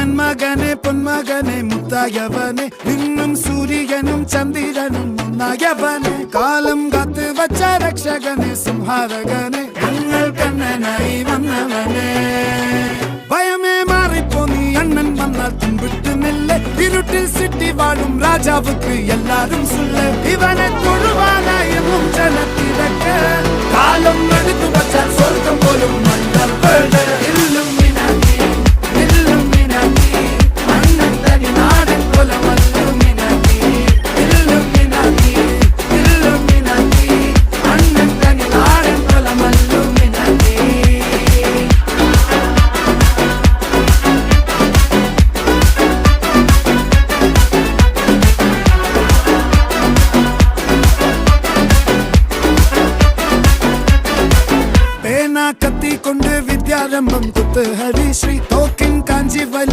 നന്മകനെ പൊന്മകനെ മുത്തായവനെ നിന്നും സൂര്യനും ചന്ദ്രനും ഒന്നായവനെ കാലം കാത്ത് വച്ച രക്ഷകനെ സംഹാരകനെ ഞങ്ങൾ കണ്ണനായി വന്നവനെ ഭയമേ മാറിപ്പോ നീ അണ്ണൻ വന്നാൽ തുമ്പിട്ട് നെല്ല് ഇരുട്ടിൽ സിറ്റി വാഴും രാജാവുക്ക് എല്ലാരും സുല്ല ഇവനെ തൊഴുവാനായും ജനത്തിരക്ക് കാലം എടുത്തു വച്ചാൽ സ്വർഗം പോലും മണ്ണൽ വീട് കത്തിക്കൊണ്ട് വിദ്യാരംഭം കുത്ത് ഹരിശ്രീ തോക്കിൻ കാഞ്ചി വലി